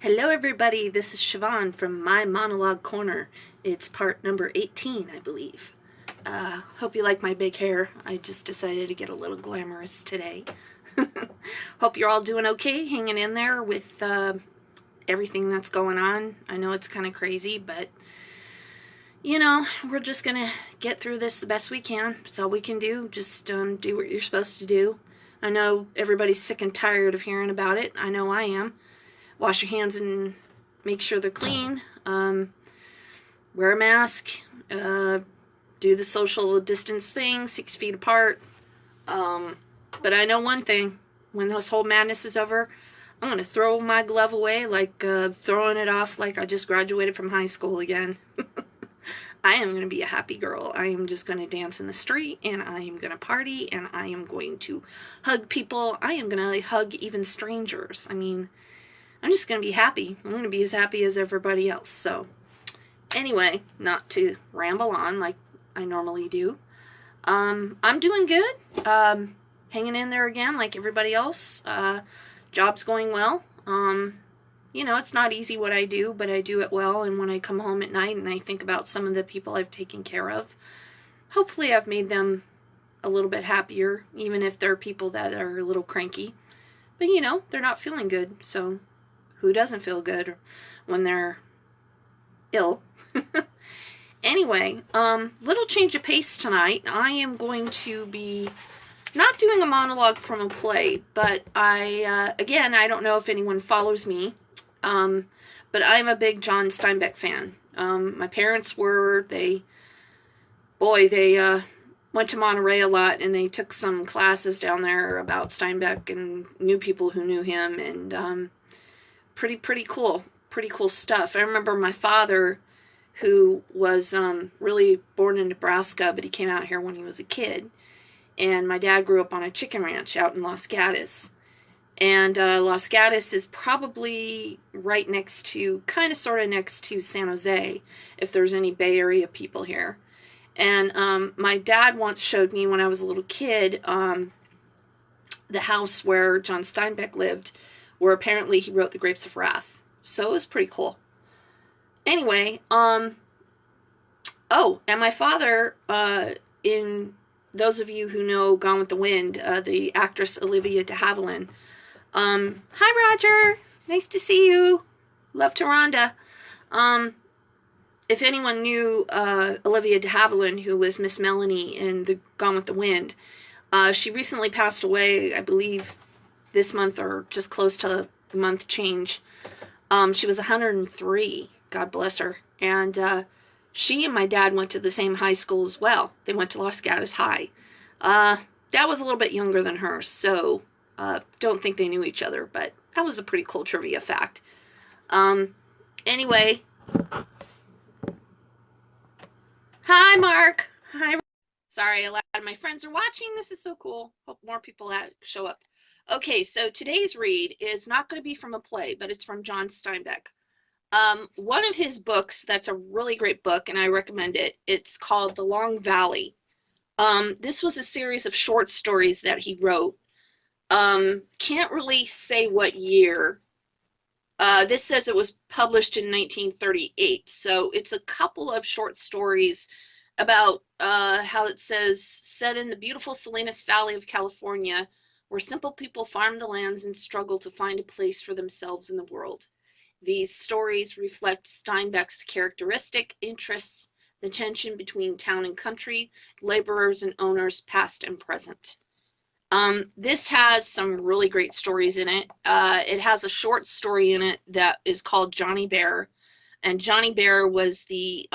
Hello everybody, this is Siobhan from My Monologue Corner. It's part number 18, I believe. Hope you like my big hair. I just decided to get a little glamorous today. Hope you're all doing okay, hanging in there with everything that's going on. I know it's kind of crazy, but you know, we're just gonna get through this the best we can. It's all we can do. Just do what you're supposed to do. I know everybody's sick and tired of hearing about it. I know I am. Wash your hands and make sure they're clean. Wear a mask. Do the social distance thing, 6 feet apart. But I know one thing. When this whole madness is over, I'm going to throw my glove away like throwing it off like I just graduated from high school again. I am going to be a happy girl. I am just going to dance in the street, and I am going to party, and I am going to hug people. I am going to hug even strangers. I mean, I'm just going to be happy. I'm going to be as happy as everybody else. So, anyway, not to ramble on like I normally do. I'm doing good. Hanging in there again like everybody else. Job's going well. You know, it's not easy what I do, but I do it well. And when I come home at night and I think about some of the people I've taken care of, hopefully I've made them a little bit happier, even if they're people that are a little cranky. But, you know, they're not feeling good, so who doesn't feel good when they're ill? Anyway, little change of pace tonight. I am going to be not doing a monologue from a play, but again, I don't know if anyone follows me, but I'm a big John Steinbeck fan. My parents were, they went to Monterey a lot, and they took some classes down there about Steinbeck and knew people who knew him, and pretty cool stuff. I remember my father, who was really born in Nebraska, but he came out here when he was a kid, and my dad grew up on a chicken ranch out in Los Gatos. And Los Gatos is probably right next to, sort of next to San Jose, if there's any Bay Area people here. And my dad once showed me when I was a little kid the house where John Steinbeck lived, where apparently he wrote The Grapes of Wrath. So it was pretty cool. Anyway, oh, and my father, in those of you who know Gone with the Wind, the actress Olivia De Javelin. Hi Roger, nice to see you. Love to Rhonda. If anyone knew Olivia De Havilland, who was Miss Melanie in the Gone with the Wind, she recently passed away, I believe, this month or just close to the month change. She was 103. God bless her. And she and my dad went to the same high school as well. They went to Los Gatos High. Dad was a little bit younger than her, so don't think they knew each other, but that was a pretty cool trivia fact. Anyway. Hi, Mark. Hi. Sorry, a lot of my friends are watching. This is so cool. Hope more people show up. Okay, so today's read is not going to be from a play, but it's from John Steinbeck. One of his books that's a really great book, and I recommend it. It's called The Long Valley. This was a series of short stories that he wrote. Can't really say what year. This says it was published in 1938, so it's a couple of short stories about how it says, set in the beautiful Salinas Valley of California, where simple people farm the lands and struggle to find a place for themselves in the world. These stories reflect Steinbeck's characteristic interests, the tension between town and country, laborers and owners, past and present. This has some really great stories in it. It has a short story in it that is called Johnny Bear, and Johnny Bear was the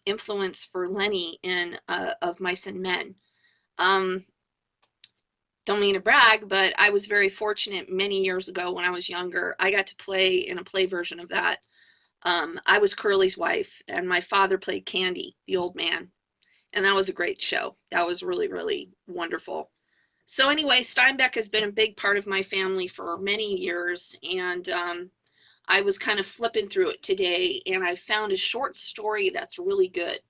influence for Lenny in Of Mice and Men. Don't mean to brag, but I was very fortunate many years ago when I was younger. I got to play in a play version of that. I was Curly's wife, and my father played Candy, the old man, and that was a great show. That was really, really wonderful. So anyway, Steinbeck has been a big part of my family for many years, and I was kind of flipping through it today, and I found a short story that's really good.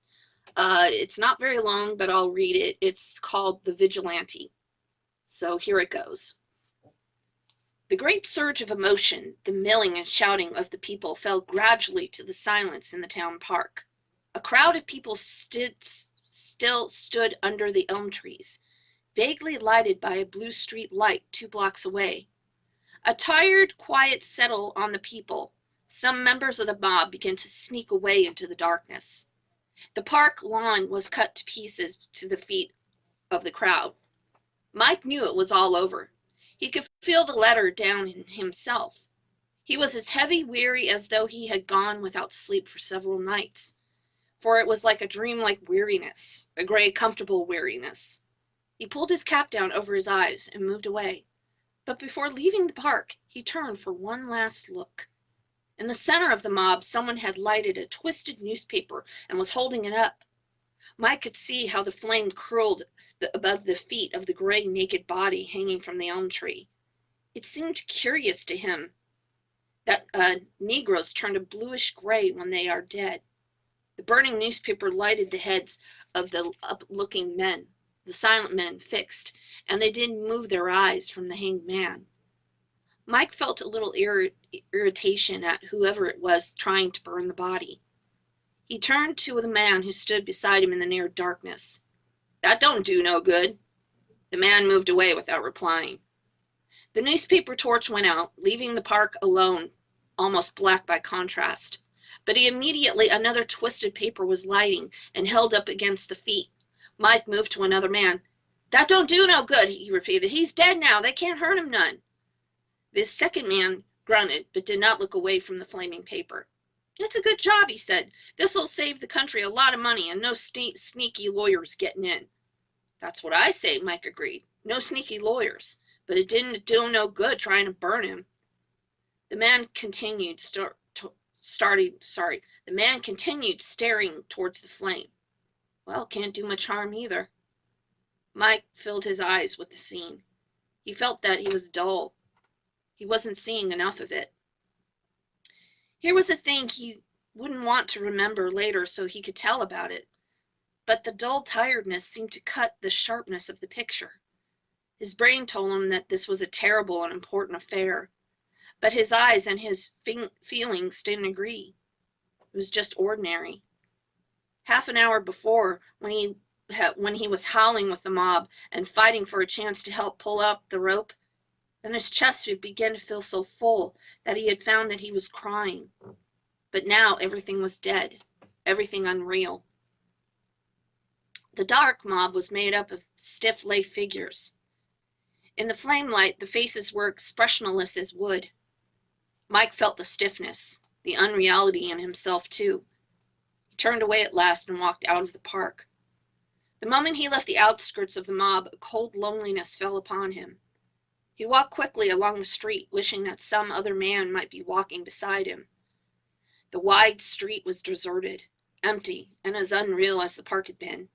It's not very long, but I'll read it. It's called The Vigilante. So here it goes. The great surge of emotion, the milling and shouting of the people fell gradually to the silence in the town park. A crowd of people still stood under the elm trees, vaguely lighted by a blue street light 2 blocks away. A tired quiet settled on the people. Some members of the mob began to sneak away into the darkness. The park lawn was cut to pieces to the feet of the crowd. Mike knew it was all over. He could feel the letter down in himself. He was as heavy weary as though he had gone without sleep for several nights, for it was like a dream-like weariness, a gray, comfortable weariness. He pulled his cap down over his eyes and moved away. But before leaving the park, he turned for one last look. In the center of the mob, someone had lighted a twisted newspaper and was holding it up. Mike could see how the flame curled above the feet of the gray, naked body hanging from the elm tree. It seemed curious to him that Negroes turn a bluish gray when they are dead. The burning newspaper lighted the heads of the up-looking men, the silent men fixed, and they didn't move their eyes from the hanged man. Mike felt a little irritation at whoever it was trying to burn the body. He turned to the man who stood beside him in the near darkness. "That don't do no good." The man moved away without replying. The newspaper torch went out, leaving the park alone, almost black by contrast. But immediately another twisted paper was lighting and held up against the feet. Mike moved to another man. "That don't do no good," he repeated. "He's dead now. They can't hurt him none." This second man grunted, but did not look away from the flaming paper. "It's a good job," he said. "This'll save the country a lot of money and no sneaky lawyers getting in." "That's what I say," Mike agreed. "No sneaky lawyers. But it didn't do no good trying to burn him." The man continued staring towards the flame. "Well, can't do much harm either." Mike filled his eyes with the scene. He felt that he was dull. He wasn't seeing enough of it. Here was a thing he wouldn't want to remember later so he could tell about it. But the dull tiredness seemed to cut the sharpness of the picture. His brain told him that this was a terrible and important affair. But his eyes and his feelings didn't agree. It was just ordinary. Half an hour before, when he was howling with the mob and fighting for a chance to help pull up the rope, then his chest began to feel so full that he had found that he was crying. But now everything was dead, everything unreal. The dark mob was made up of stiff lay figures. In the flame light, the faces were expressionless as wood. Mike felt the stiffness, the unreality in himself, too. He turned away at last and walked out of the park. The moment he left the outskirts of the mob, a cold loneliness fell upon him. He walked quickly along the street, wishing that some other man might be walking beside him. The wide street was deserted, empty, and as unreal as the park had been.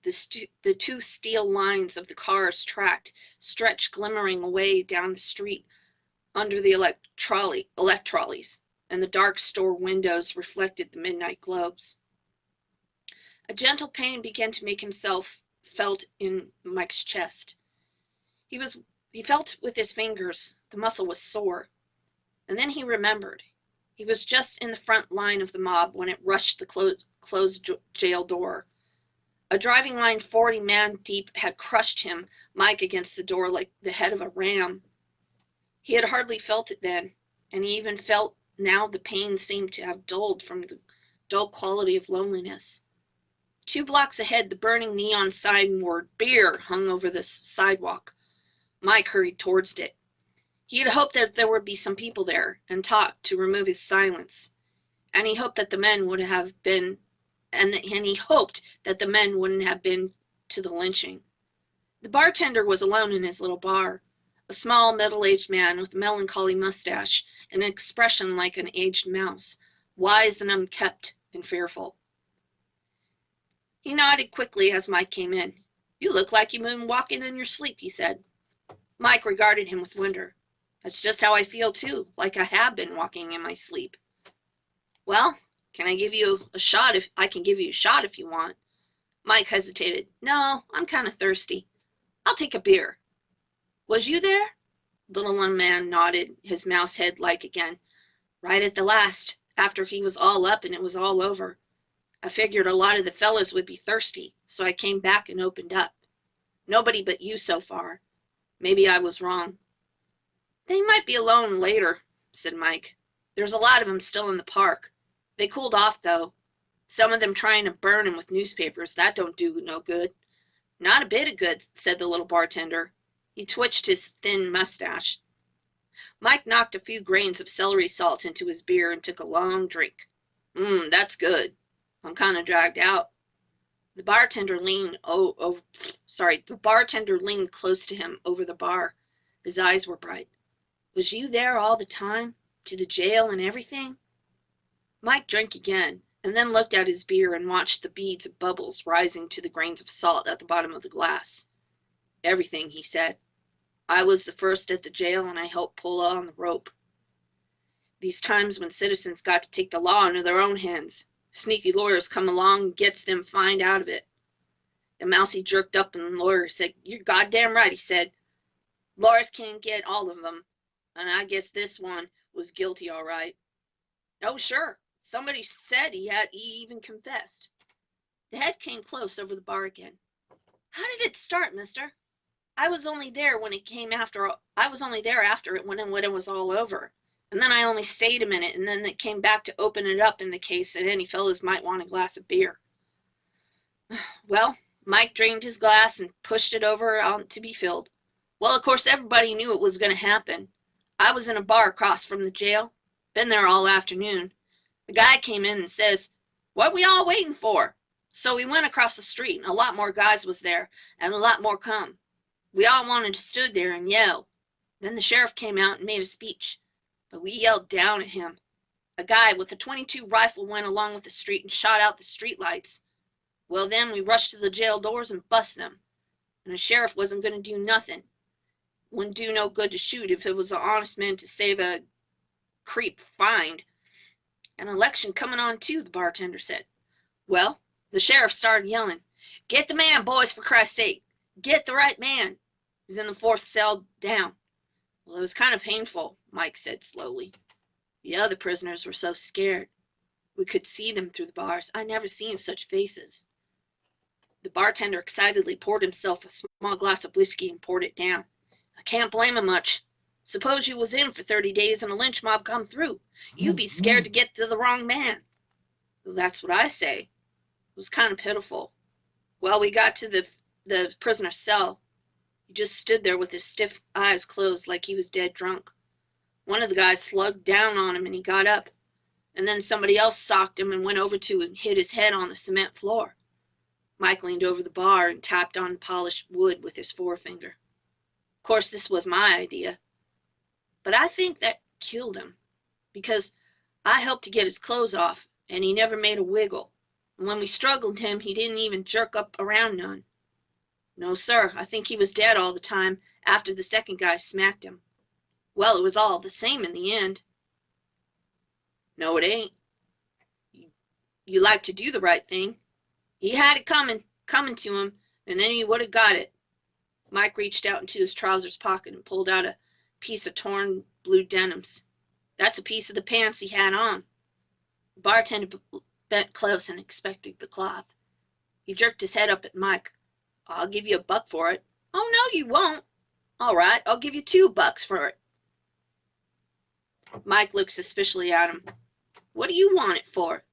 The 2 steel lines of the cars tracked stretched glimmering away down the street under the elect trolleys, and the dark store windows reflected the midnight globes. A gentle pain began to make himself felt in Mike's chest. He felt with his fingers. The muscle was sore. And then he remembered. He was just in the front line of the mob when it rushed the closed jail door. A driving line 40 man deep had crushed him, Mike, against the door like the head of a ram. He had hardly felt it then, and he even felt now the pain seemed to have dulled from the dull quality of loneliness. 2 blocks ahead, the burning neon signboard "Beer" hung over the sidewalk. Mike hurried towards it. He had hoped that there would be some people there and talk to remove his silence, and he hoped that the men would have been, and he hoped that the men wouldn't have been to the lynching. The bartender was alone in his little bar, a small middle-aged man with a melancholy mustache and an expression like an aged mouse, wise and unkempt and fearful. He nodded quickly as Mike came in. "You look like you've been walking in your sleep," he said. Mike regarded him with wonder. "That's just how I feel, too, like I have been walking in my sleep." "Well, can I give you a shot if you want?" Mike hesitated. "No, I'm kind of thirsty. I'll take a beer." "Was you there?" Little man nodded, his mouse head like again. Right at the last, after he was all up and it was all over. I figured a lot of the fellows would be thirsty, so I came back and opened up. Nobody but you so far. Maybe I was wrong. They might be alone later, said Mike. There's a lot of them still in the park. They cooled off, though. Some of them trying to burn him with newspapers. That don't do no good. Not a bit of good, said the little bartender. He twitched his thin mustache. Mike knocked a few grains of celery salt into his beer and took a long drink. That's good. I'm kind of dragged out. The bartender leaned close to him over the bar. His eyes were bright. Was you there all the time? To the jail and everything? Mike drank again, and then looked at his beer and watched the beads of bubbles rising to the grains of salt at the bottom of the glass. Everything, he said. I was the first at the jail, and I helped pull on the rope. These times when citizens got to take the law into their own hands, sneaky lawyers come along and gets them fined out of it. The mousy jerked up, and the lawyer said, You're goddamn right, he said. Lawyers can't get all of them, and I guess this one was guilty all right. Oh, sure. Somebody said he even confessed. The head came close over the bar again. How did it start, mister? I was only there after it when it was all over. And then I only stayed a minute, and then it came back to open it up in the case that any fellows might want a glass of beer. Well, Mike drained his glass and pushed it over out to be filled. Well, of course, everybody knew it was going to happen. I was in a bar across from the jail. Been there all afternoon. The guy came in and says, What we all waiting for? So we went across the street, and a lot more guys was there, and a lot more come. We all wanted to stood there and yell. Then the sheriff came out and made a speech, but we yelled down at him. A guy with a .22 rifle went along with the street and shot out the street lights. Well, then we rushed to the jail doors and bust them. And the sheriff wasn't going to do nothing. Wouldn't do no good to shoot if it was an honest man to save a creep fined. An election coming on too, the bartender said. Well, the sheriff started yelling, Get the man, boys, for Christ's sake. Get the right man. He's in the fourth cell down. Well, it was kind of painful, Mike said slowly. The other prisoners were so scared. We could see them through the bars. I never seen such faces. The bartender excitedly poured himself a small glass of whiskey and poured it down. I can't blame him much. Suppose you was in for 30 days and a lynch mob come through. You'd be scared to get to the wrong man. Well, that's what I say. It was kind of pitiful. Well, we got to the prisoner's cell. He just stood there with his stiff eyes closed like he was dead drunk. One of the guys slugged down on him and he got up. And then somebody else socked him and went over to and hit his head on the cement floor. Mike leaned over the bar and tapped on the polished wood with his forefinger. Of course, this was my idea. But I think that killed him, because I helped to get his clothes off, and he never made a wiggle. And when we struggled him, he didn't even jerk up around none. No, sir, I think he was dead all the time after the second guy smacked him. Well, it was all the same in the end. No, it ain't. You like to do the right thing. He had it coming to him, and then he would have got it. Mike reached out into his trousers pocket and pulled out a piece of torn blue denims. That's a piece of the pants he had on. The bartender bent close and inspected the cloth. He jerked his head up at Mike. I'll give you $1 for it. Oh, no, you won't. All right, I'll give you $2 for it. Mike looked suspiciously at him. What do you want it for?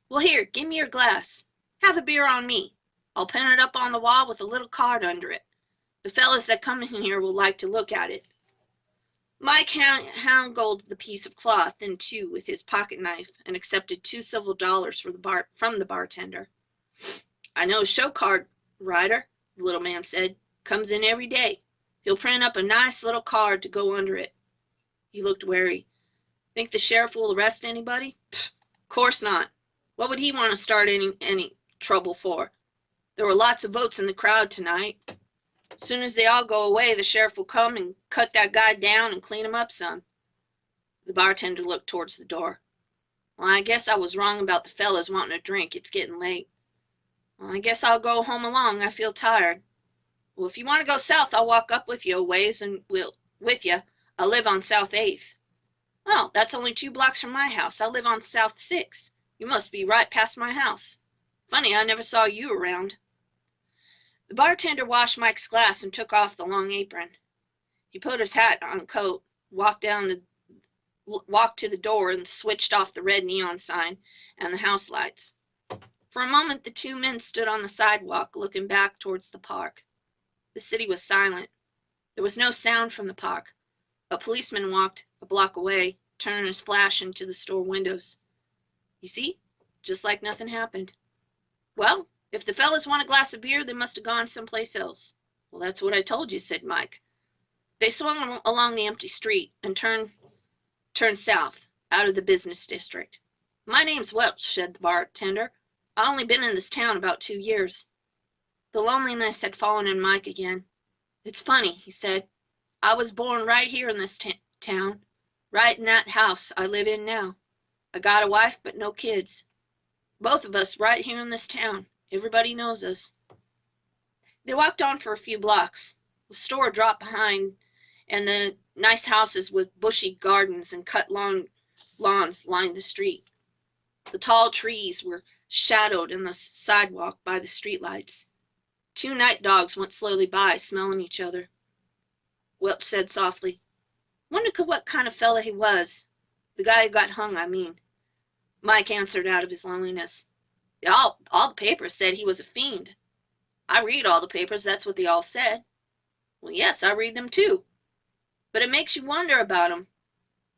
Well, here, give me your glass. Have a beer on me. I'll pin it up on the wall with a little card under it. The fellows that come in here will like to look at it. Mike handled the piece of cloth in two with his pocket knife and accepted $2 silver from the bartender. I know a show card writer, the little man said. Comes in every day. He'll print up a nice little card to go under it. He looked wary. Think the sheriff will arrest anybody? Pfft, course not. What would he want to start any trouble for? There were lots of votes in the crowd tonight. As soon as they all go away, the sheriff will come and cut that guy down and clean him up some. The bartender looked towards the door. Well, I guess I was wrong about the fellas wanting a drink. It's getting late. Well, I guess I'll go home along. I feel tired. Well, if you want to go south, I'll walk up with you a ways and with you. I live on South 8th. Oh, that's only 2 blocks from my house. I live on South 6th. You must be right past my house. Funny, I never saw you around. The bartender washed Mike's glass and took off the long apron. He put his hat on and coat, walked to the door and switched off the red neon sign and the house lights. For a moment, the 2 men stood on the sidewalk looking back towards the park. The city was silent. There was no sound from the park. A policeman walked a block away, turning his flash into the store windows. You see? Just like nothing happened. Well, if the fellas want a glass of beer, they must have gone someplace else. Well, that's what I told you, said Mike. They swung along the empty street and turned south, out of the business district. My name's Welch, said the bartender. I've only been in this town about 2 years. The loneliness had fallen in Mike again. It's funny, he said. I was born right here in this town, right in that house I live in now. I got a wife, but no kids. Both of us right here in this town. Everybody knows us. They walked on for a few blocks. The store dropped behind, and the nice houses with bushy gardens and cut lawns lined the street. The tall trees were shadowed in the sidewalk by the streetlights. 2 night dogs went slowly by, smelling each other. Welch said softly, Wonder what kind of fella he was. The guy who got hung, I mean. Mike answered out of his loneliness. All the papers said he was a fiend. I read all the papers, that's what they all said. Well, yes, I read them too. But it makes you wonder about him.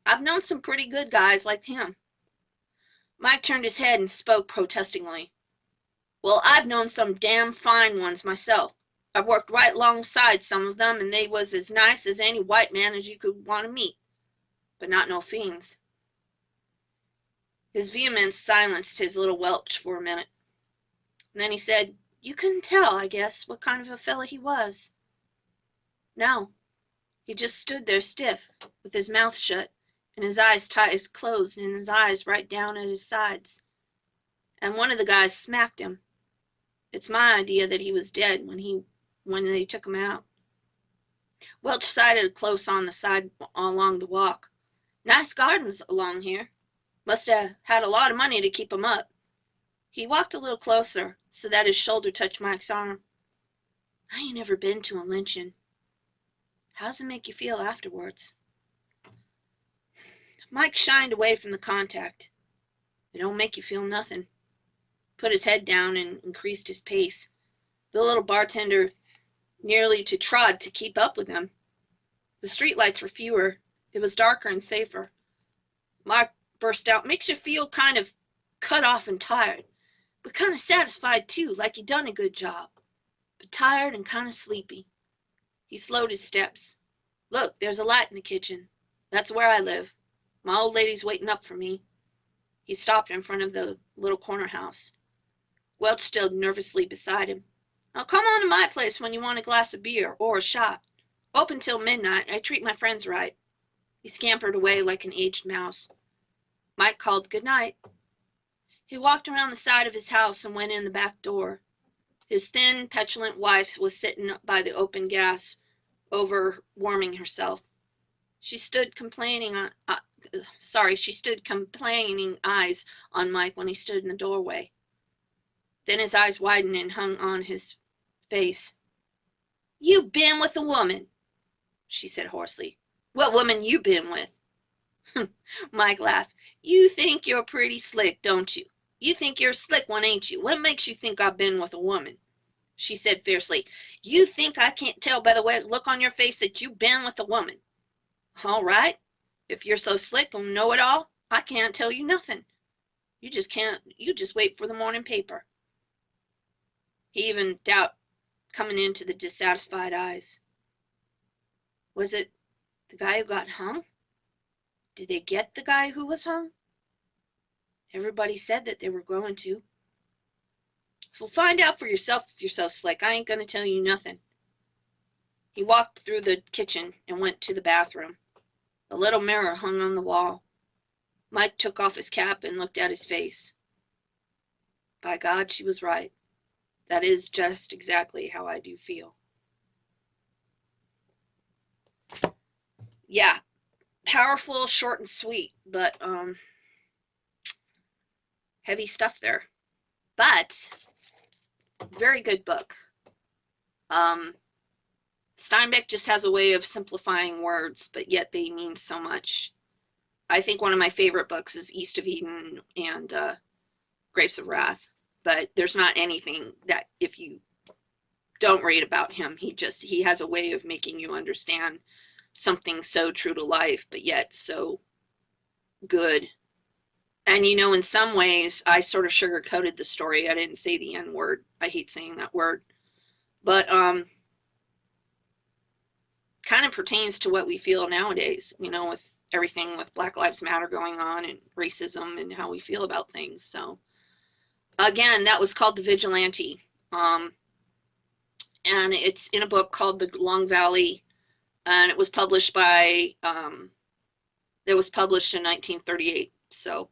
I've known some pretty good guys like him. Mike turned his head and spoke protestingly. Well, I've known some damn fine ones myself. I've worked right alongside some of them, and they was as nice as any white man as you could want to meet. But not no fiends. His vehemence silenced his little Welch for a minute. And then he said, You couldn't tell, I guess, what kind of a fella he was. No. He just stood there stiff, with his mouth shut, and his eyes tight closed, and his eyes right down at his sides. And one of the guys smacked him. It's my idea that he was dead when they took him out. Welch sided close on the side along the walk. Nice gardens along here. Must have had a lot of money to keep 'em up. He walked a little closer, so that his shoulder touched Mike's arm. I ain't never been to a lynching. How's it make you feel afterwards? Mike shined away from the contact. It don't make you feel nothing. Put his head down and increased his pace. The little bartender nearly trod to keep up with him. The streetlights were fewer. It was darker and safer. Mike burst out, Makes you feel kind of cut off and tired, but kind of satisfied too, like you done a good job, but tired and kind of sleepy. He slowed his steps. Look, there's a light in the kitchen. That's where I live. My old lady's waiting up for me. He stopped in front of the little corner house. Welch stood nervously beside him. Now come on to my place when you want a glass of beer or a shot. Open till midnight. I treat my friends right. He scampered away like an aged mouse. Mike called good night. He walked around the side of his house and went in the back door. His thin, petulant wife was sitting by the open gas, warming herself. She stood complaining eyes on Mike when he stood in the doorway. Then his eyes widened and hung on his face. You been with a woman, she said hoarsely. What woman you been with? Mike laughed. You think you're pretty slick, don't you? You think you're a slick one, ain't you? What makes you think I've been with a woman? She said fiercely. You think I can't tell by the look on your face that you've been with a woman? All right. If you're so slick and know it all, I can't tell you nothing. You just wait for the morning paper. He even doubt coming into the dissatisfied eyes. Was it the guy who got hung? Did they get the guy who was hung? Everybody said that they were going to. Well, find out for yourself if you're so slick. I ain't going to tell you nothing. He walked through the kitchen and went to the bathroom. A little mirror hung on the wall. Mike took off his cap and looked at his face. By God, she was right. That is just exactly how I do feel. Yeah, powerful, short and sweet, but heavy stuff there. But very good book. Steinbeck just has a way of simplifying words, but yet they mean so much. I think one of my favorite books is East of Eden and Grapes of Wrath, but there's not anything that if you don't read about him, he has a way of making you understand something so true to life, but yet so good. And in some ways, I sort of sugar-coated the story. I didn't say the N word. I hate saying that word. But kind of pertains to what we feel nowadays, with everything with Black Lives Matter going on and racism and how we feel about things. So, again, that was called The Vigilante. And it's in a book called The Long Valley, and it was published in 1938. So,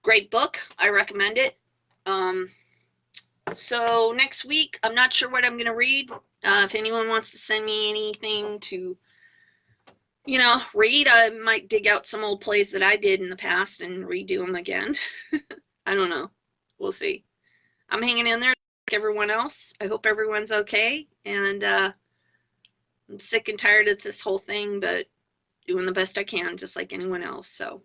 great book. I recommend it. So next week, I'm not sure what I'm going to read. If anyone wants to send me anything to, read, I might dig out some old plays that I did in the past and redo them again. I don't know. We'll see. I'm hanging in there like everyone else. I hope everyone's okay. And I'm sick and tired of this whole thing, but doing the best I can, just like anyone else. So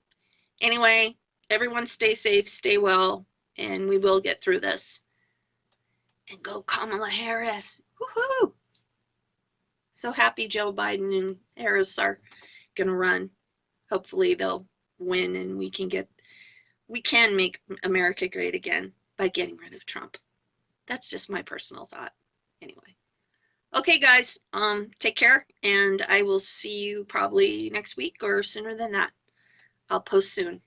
anyway, everyone stay safe, stay well, and we will get through this. And go Kamala Harris. Woohoo! So happy Joe Biden and Harris are going to run. Hopefully they'll win and we can make America great again by getting rid of Trump. That's just my personal thought. Anyway. Okay, guys, take care, and I will see you probably next week or sooner than that. I'll post soon.